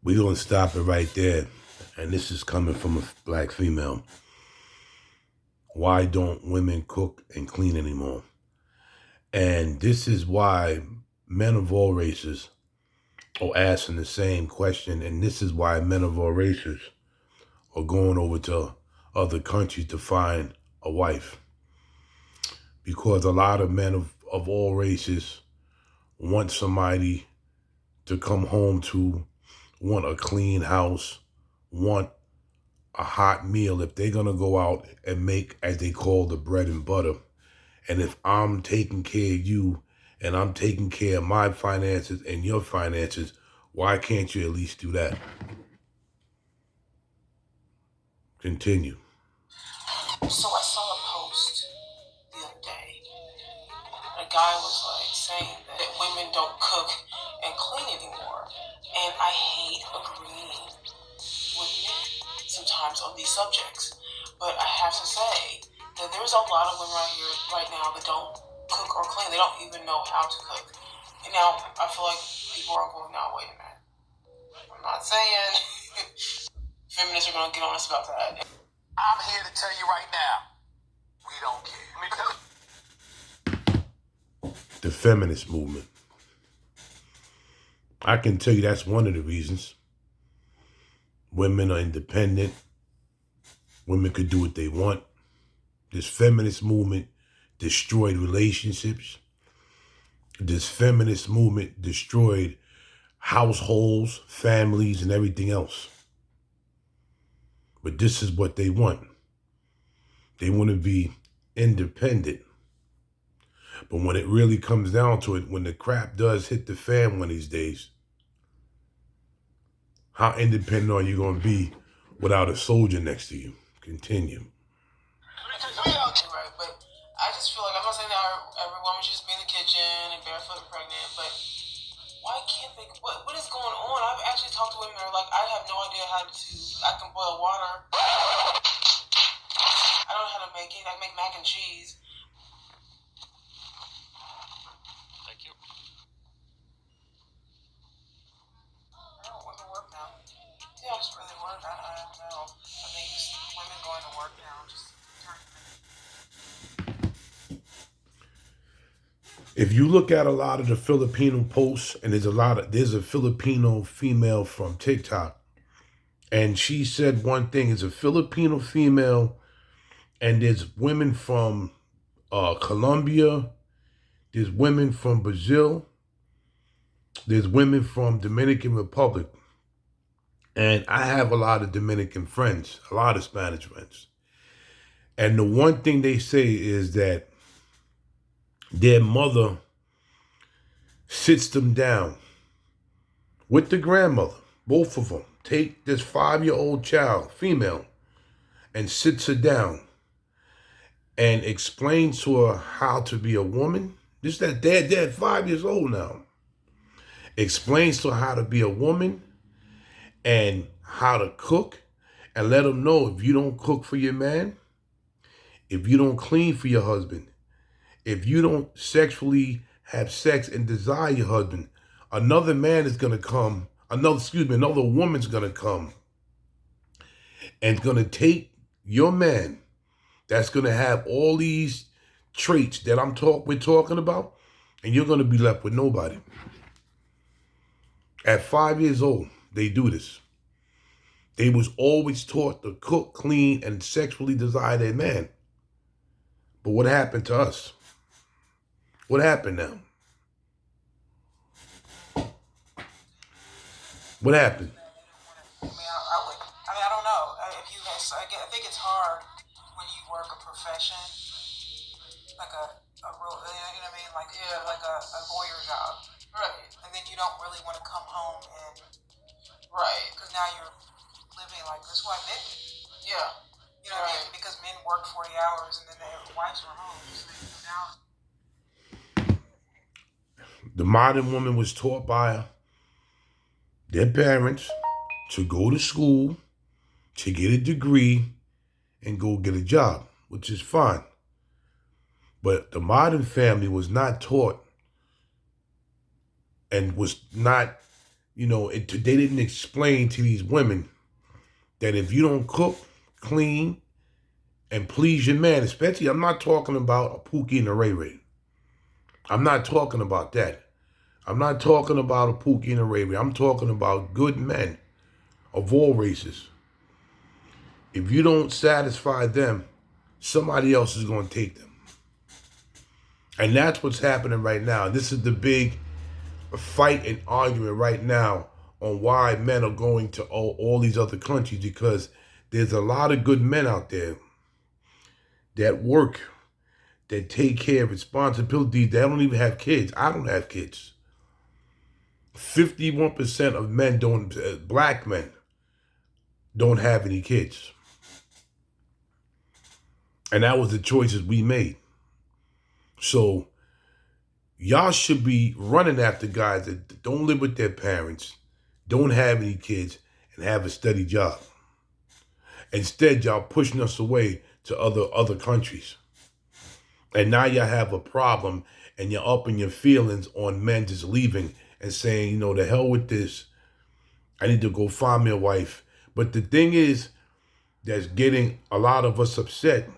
We're going to stop it right there. And this is coming from a black female. Why don't women cook and clean anymore? And this is why men of all races are asking the same question. And this is why men of all races are going over to other countries to find a wife. Because a lot of men of all races want somebody to come home to, want a clean house, want a hot meal if they're going to go out and make, as they call, the bread and butter. And if I'm taking care of you and I'm taking care of my finances and your finances, why can't you at least do that? Continue. So I saw a post the other day. A guy was like saying that women don't cook and clean anymore. And I hate agreeing with men sometimes on these subjects. But I have to say that there's a lot of women right now that don't cook or clean. They don't even know how to cook. And now I feel like people are going, now, wait a minute. I'm not saying feminists are going to get on us about that. I'm here to tell you right now, we don't care. The feminist movement. I can tell you that's one of the reasons. Women are independent. Women could do what they want. This feminist movement destroyed relationships. This feminist movement destroyed households, families, and everything else. But this is what they want. They want to be independent. But when it really comes down to it, when the crap does hit the fan one of these days, how independent are you going to be without a soldier next to you? Continue. Right, but I just feel like, I'm not saying that every woman should just be in the kitchen and barefoot and pregnant, but why can't they, what is going on? I've actually talked to women that are like, I have no idea how to, I can boil water. I don't know how to make it. I can make mac and cheese. Thank you. I don't want to work now. Yeah, I just really work. I don't know. I think just women going to work now just turn. If you look at a lot of the Filipino posts, and there's a Filipino female from TikTok, and she said one thing, it's a Filipino female, and there's women from Colombia, there's women from Brazil, there's women from Dominican Republic. And I have a lot of Dominican friends, a lot of Spanish friends. And the one thing they say is that their mother sits them down with the grandmother, both of them. Take this 5-year-old child, female, and sits her down and explains to her how to be a woman. This that dad 5 years old now. Explains to her how to be a woman and how to cook, and let them know if you don't cook for your man, if you don't clean for your husband, if you don't sexually have sex and desire your husband, another man is going to come, another woman's going to come and going to take your man that's going to have all these traits that we're talking about, and you're going to be left with nobody. At 5 years old, they do this. They was always taught to cook, clean, and sexually desire their man. But what happened to us? What happened now? What happened? I don't know. I think it's hard when you work a profession, like a real, you know what I mean? Like, yeah, like a lawyer job. Right. And then you don't really want to come home and, right, because now you're living like this. Why men? Yeah. You know what I mean? Because men work 40 hours and then their wives are home. So now. The modern woman was taught by their parents to go to school, to get a degree, and go get a job, which is fine. But the modern family was not taught and was not they didn't explain to these women that if you don't cook, clean, and please your man, especially, I'm not talking about a Pookie and a Ray Ray. I'm not talking about that. I'm not talking about a Pookie and a Ray Ray. I'm talking about good men of all races. If you don't satisfy them, somebody else is going to take them. And that's what's happening right now. This is the big fight and argument right now on why men are going to all these other countries, because there's a lot of good men out there that work, that take care of responsibilities. They don't even have kids. I don't have kids. 51% of men black men don't have any kids. And that was the choices we made. So y'all should be running after guys that don't live with their parents, don't have any kids, and have a steady job. Instead, y'all pushing us away to other countries. And now y'all have a problem, and you're up in your feelings on men just leaving and saying, the hell with this. I need to go find me a wife. But the thing is, that's getting a lot of us upset.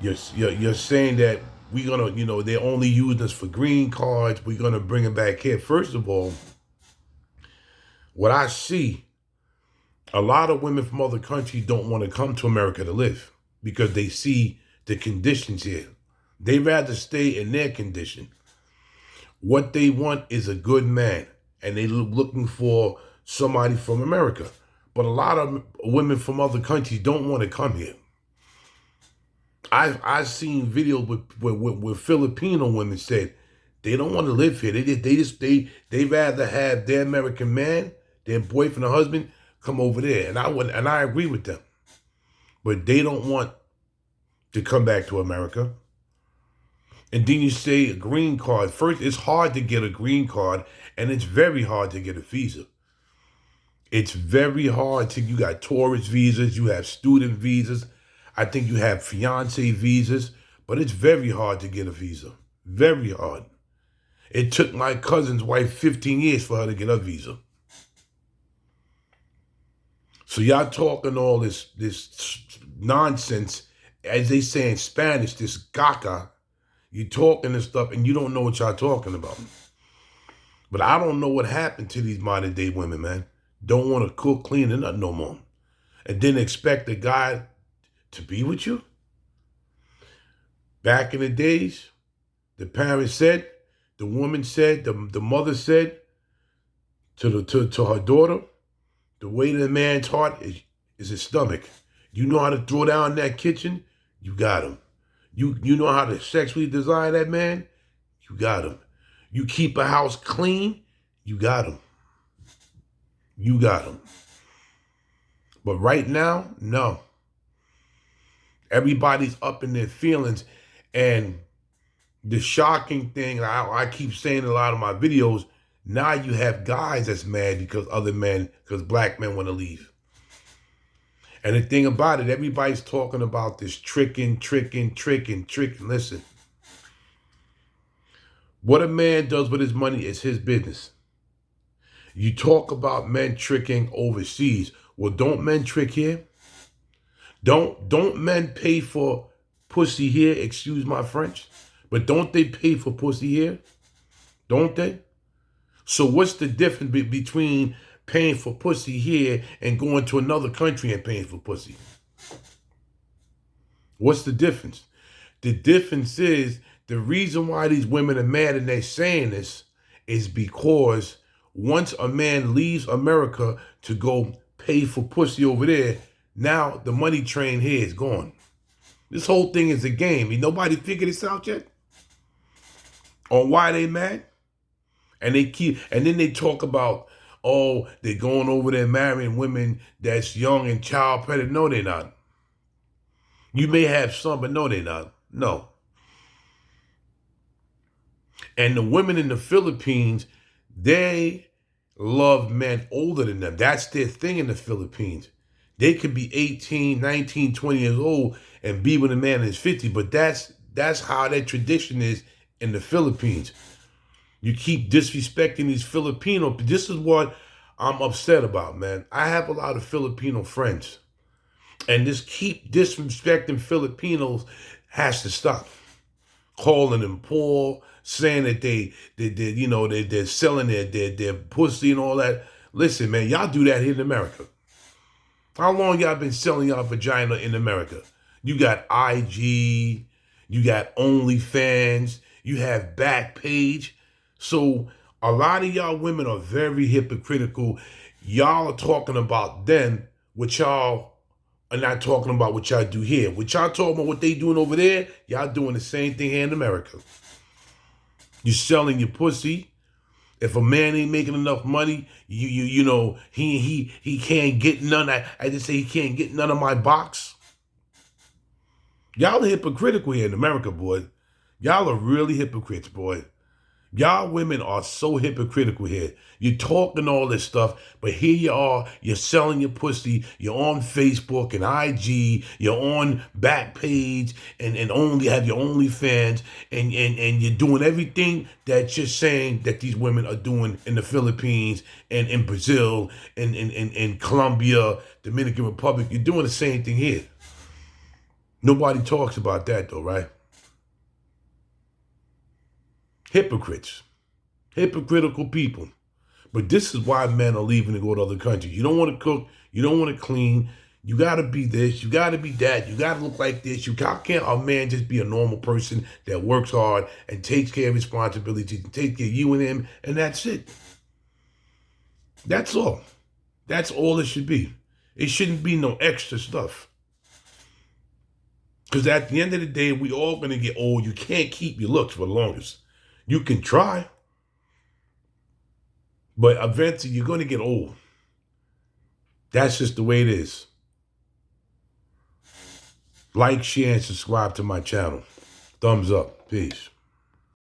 You're saying that we're gonna, they're only using us for green cards. We're gonna bring them back here. First of all, what I see, a lot of women from other countries don't want to come to America to live because they see the conditions here. They rather stay in their condition. What they want is a good man, and they looking for somebody from America. But a lot of women from other countries don't want to come here. I've seen videos with Filipino women said they don't want to live here. They rather have their American man, their boyfriend or husband, come over there. And I agree with them. But they don't want to come back to America. And then you say a green card. First, it's hard to get a green card, and it's very hard to get a visa. It's very hard you got tourist visas, you have student visas. I think you have fiancé visas, but it's very hard to get a visa. Very hard. It took my cousin's wife 15 years for her to get a visa. So y'all talking all this nonsense, as they say in Spanish, this caca. You talking this stuff and you don't know what y'all talking about. But I don't know what happened to these modern day women, man. Don't want to cook, clean, and nothing no more. And then expect a guy to be with you? Back in the days, the parents said, the woman said, the mother said to her daughter, the way to the man's heart is his stomach. You know how to throw down in that kitchen? You got him. You know how to sexually desire that man? You got him. You keep a house clean? You got him. You got him. But right now, no. Everybody's up in their feelings. And the shocking thing, I keep saying in a lot of my videos, now you have guys that's mad because black men want to leave. And the thing about it, everybody's talking about this tricking. Listen, what a man does with his money is his business. You talk about men tricking overseas. Well, don't men trick here? Don't men pay for pussy here, excuse my French? But don't they pay for pussy here? Don't they? So what's the difference between paying for pussy here and going to another country and paying for pussy? What's the difference? The difference is the reason why these women are mad and they're saying this is because once a man leaves America to go pay for pussy over there, now the money train here is gone. This whole thing is a game. Ain't nobody figured this out yet? On why they mad? And then they talk about, oh, they're going over there marrying women that's young and child pregnant. No, they're not. You may have some, but no, they're not. No. And the women in the Philippines, they love men older than them. That's their thing in the Philippines. They could be 18, 19, 20 years old and be with a man in his 50s, but that's how that tradition is in the Philippines. You keep disrespecting these Filipino. This is what I'm upset about, man. I have a lot of Filipino friends. And this keep disrespecting Filipinos has to stop. Calling them poor, saying that they're selling their pussy and all that. Listen, man, y'all do that here in America. How long y'all been selling y'all vagina in America? You got IG, you got OnlyFans, you have Backpage. So a lot of y'all women are very hypocritical. Y'all are talking about then what y'all are not talking about what y'all do here. What y'all talking about what they doing over there, y'all doing the same thing here in America. You selling your pussy. If a man ain't making enough money, he can't get none. I just say he can't get none of my box. Y'all are hypocritical here in America, boy. Y'all are really hypocrites, boy. Y'all women are so hypocritical here. You're talking all this stuff, but here you are, you're selling your pussy, you're on Facebook and IG, you're on Backpage and only have your OnlyFans, and you're doing everything that you're saying that these women are doing in the Philippines and in Brazil and in Colombia, Dominican Republic. You're doing the same thing here. Nobody talks about that though, right? Hypocrites. Hypocritical people. But this is why men are leaving to go to other countries. You don't want to cook. You don't want to clean. You got to be this. You got to be that. You got to look like this. Can't a man just be a normal person that works hard and takes care of responsibilities and takes care of you and him, and that's it. That's all. That's all it should be. It shouldn't be no extra stuff. Because at the end of the day, we all going to get old. You can't keep your looks for the longest. You can try. But eventually, you're going to get old. That's just the way it is. Like, share, and subscribe to my channel. Thumbs up. Peace.